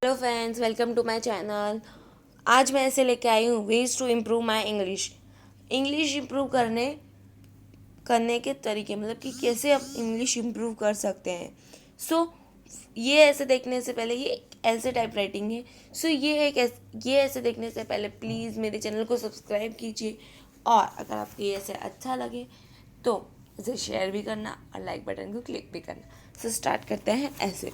Hello friends, welcome to my channel. आज मैं ऐसे लेके आई हूँ ways to improve my English. English improve करने के तरीके, मतलब कि कैसे आप इंग्लिश इम्प्रूव कर सकते हैं। ये ऐसे देखने से पहले, ये ऐसे टाइप राइटिंग है। ये ऐसे देखने से पहले प्लीज़ मेरे चैनल को सब्सक्राइब कीजिए, और अगर आपको ये ऐसे अच्छा लगे तो इसे शेयर भी करना और लाइक बटन को क्लिक भी करना। स्टार्ट करते हैं ऐसे।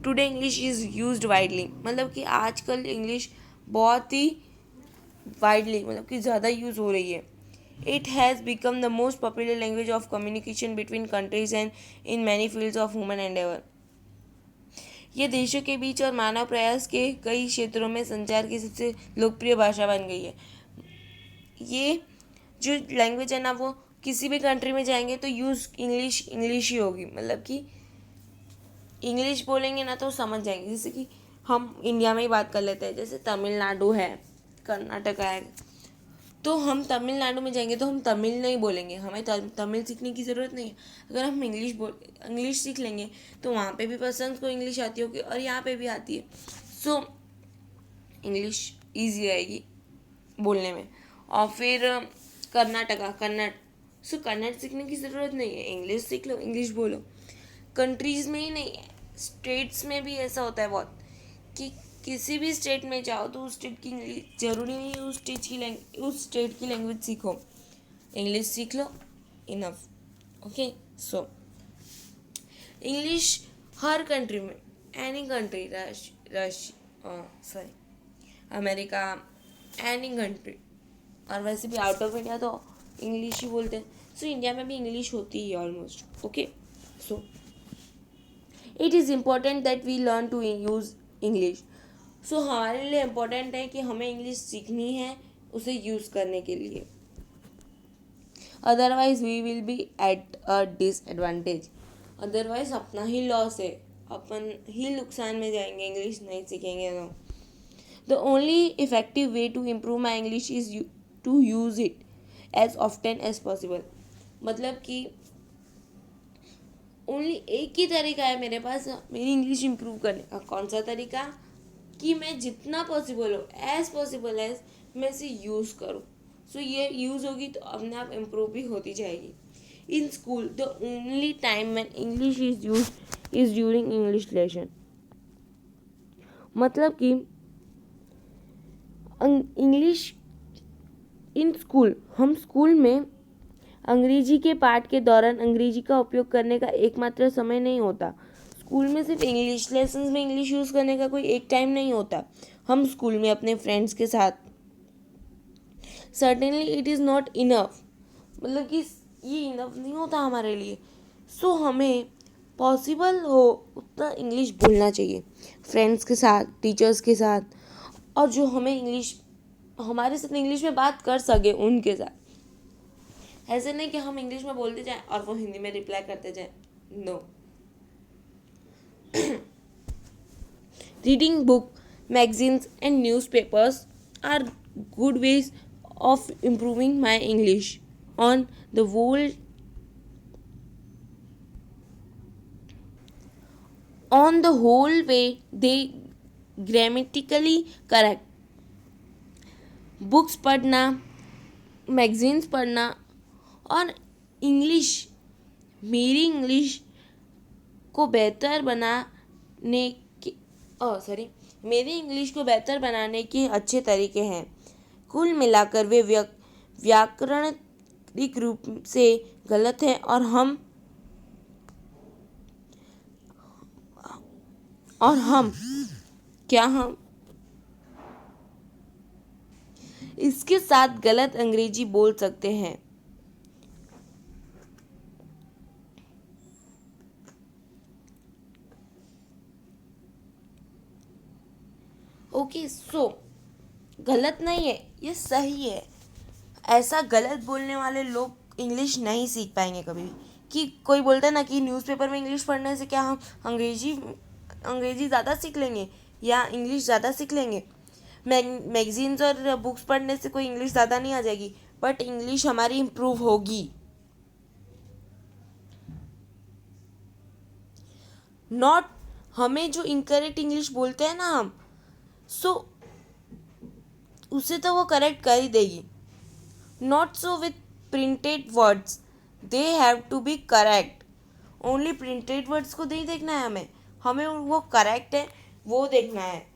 Today English is used widely, मतलब कि आजकल इंग्लिश बहुत ही वाइडली, मतलब कि ज़्यादा यूज़ हो रही है। It has become the most popular language of communication between countries and in many fields of human Endeavour. ये देशों के बीच और मानव प्रयास के कई क्षेत्रों में संचार की सबसे लोकप्रिय भाषा बन गई है। ये जो लैंग्वेज है ना, वो किसी भी कंट्री में जाएंगे तो यूज़ इंग्लिश ही होगी, मतलब कि इंग्लिश बोलेंगे ना तो समझ जाएंगे। जैसे कि हम इंडिया में ही बात कर लेते हैं, जैसे तमिलनाडु है, कर्नाटका है, तो हम तमिलनाडु में जाएंगे तो हम तमिल नहीं बोलेंगे, हमें तमिल सीखने की ज़रूरत नहीं है। अगर हम इंग्लिश सीख लेंगे तो वहाँ पे भी पर्सन को इंग्लिश आती होगी और यहाँ पे भी आती है। सो इंग्लिश ईजी रहेगी बोलने में। और फिर कन्नड़ सीखने की ज़रूरत नहीं है, इंग्लिश सीख लो, इंग्लिश बोलो। कंट्रीज़ में ही नहीं, स्टेट्स में भी ऐसा होता है बहुत, कि किसी भी स्टेट में जाओ तो उस स्टेट की इंग्लिश ज़रूरी नहीं है उस स्टेट की लैंग्वेज सीखो, इंग्लिश सीख लो, इनफ। ओके, सो इंग्लिश हर कंट्री में, any country, sorry America, any country, और वैसे भी आउट ऑफ इंडिया तो इंग्लिश ही बोलते हैं। सो इंडिया में भी इंग्लिश होती है almost. Okay, so it is important that we learn to use English. So हमारे लिए इम्पोर्टेंट है कि हमें इंग्लिश सीखनी है उसे यूज़ करने के लिए, otherwise we will be at a disadvantage. Otherwise अपना ही लॉस है, अपन ही नुकसान में जाएंगे इंग्लिश नहीं सीखेंगे तो। The only effective way to improve my English is to use it as often as possible. मतलब कि ओनली एक ही तरीका है मेरे पास मेरी इंग्लिश इम्प्रूव करने का। कौन सा तरीका? कि मैं जितना पॉसिबल हो, एज पॉसिबल एज मैं इसे यूज़ करूँ। सो ये यूज़ होगी तो अपने आप इम्प्रूव भी होती जाएगी। In school the only time when English is use is during English lesson. मतलब कि इंग्लिश इन स्कूल, हम स्कूल में अंग्रेजी के पाठ के दौरान अंग्रेजी का उपयोग करने का एकमात्र समय नहीं होता। स्कूल में सिर्फ इंग्लिश लेसन में इंग्लिश यूज़ करने का कोई एक टाइम नहीं होता। हम स्कूल में अपने फ्रेंड्स के साथ, certainly it is not enough, मतलब कि ये इनफ नहीं होता हमारे लिए। सो हमें पॉसिबल हो उतना इंग्लिश बोलना चाहिए, फ्रेंड्स के साथ, टीचर्स के साथ, और जो हमें इंग्लिश, हमारे साथ इंग्लिश में बात कर सके उनके साथ। ऐसे नहीं कि हम इंग्लिश में बोलते जाएं और वो हिंदी में रिप्लाई करते जाएं। No. Reading book, magazines and newspapers are good ways of improving my English. On the whole, on the whole way, they grammatically correct. Books पढ़ना, मैगजीन्स पढ़ना और इंग्लिश, मेरी इंग्लिश को बेहतर बनाने के सॉरी मेरी इंग्लिश को बेहतर बनाने के अच्छे तरीके हैं। कुल मिलाकर वे व्याकरणिक रूप से गलत हैं, और हम क्या हम इसके साथ गलत अंग्रेजी बोल सकते हैं। ओके, सो गलत नहीं है, ये सही है। ऐसा गलत बोलने वाले लोग इंग्लिश नहीं सीख पाएंगे कभी भी। कि कोई बोलता है ना कि न्यूज़पेपर में इंग्लिश पढ़ने से क्या हम अंग्रेजी ज़्यादा सीख लेंगे या इंग्लिश ज़्यादा सीख लेंगे। मैगजीन्स और बुक्स पढ़ने से कोई इंग्लिश ज़्यादा नहीं आ जाएगी, बट इंग्लिश हमारी इम्प्रूव होगी। नॉट हमें जो इनकरेक्ट इंग्लिश बोलते हैं ना हम, सो उसे तो वो करेक्ट कर ही देगी. Not so with printed words, they have to be correct. Only printed words को नहीं देखना है हमें, हमें वो करेक्ट है वो देखना है.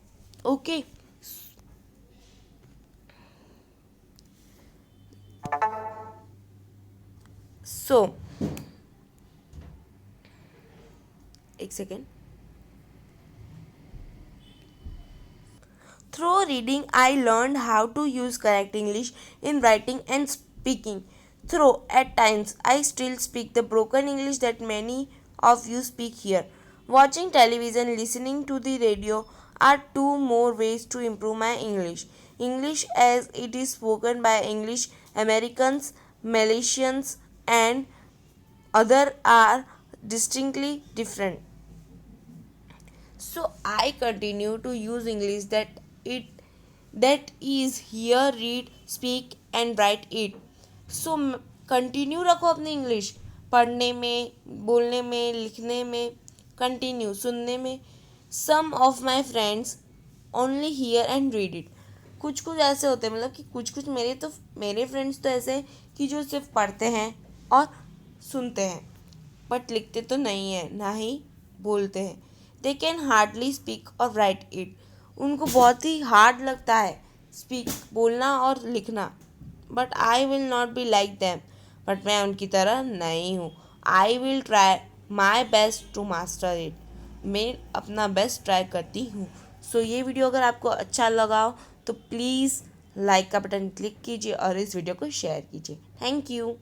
ओके. सो एक second. Through reading, I learned how to use correct English in writing and speaking. Though at times I still speak the broken English that many of you speak here. Watching television, listening to the radio are two more ways to improve my English. English as it is spoken by English Americans, Malaysians, and other are distinctly different. So I continue to use English it that is hear, read, speak and write it. So continue रखो अपनी English पढ़ने में, बोलने में, लिखने में. Continue सुनने में. Some of my friends only hear and read it. कुछ कुछ ऐसे होते हैं, मतलब कि कुछ कुछ मेरे फ्रेंड्स तो ऐसे हैं कि जो सिर्फ पढ़ते हैं और सुनते हैं, बट लिखते तो नहीं है, ना ही बोलते हैं. दे कैन हार्डली स्पीक और राइट इट. उनको बहुत ही हार्ड लगता है स्पीक बोलना और लिखना. But I will not be like them. But मैं उनकी तरह नहीं हूँ. I will try my best to master it. मैं अपना बेस्ट ट्राई करती हूँ. सो ये वीडियो अगर आपको अच्छा लगा हो तो प्लीज़ लाइक का बटन क्लिक कीजिए और इस वीडियो को शेयर कीजिए. Thank you.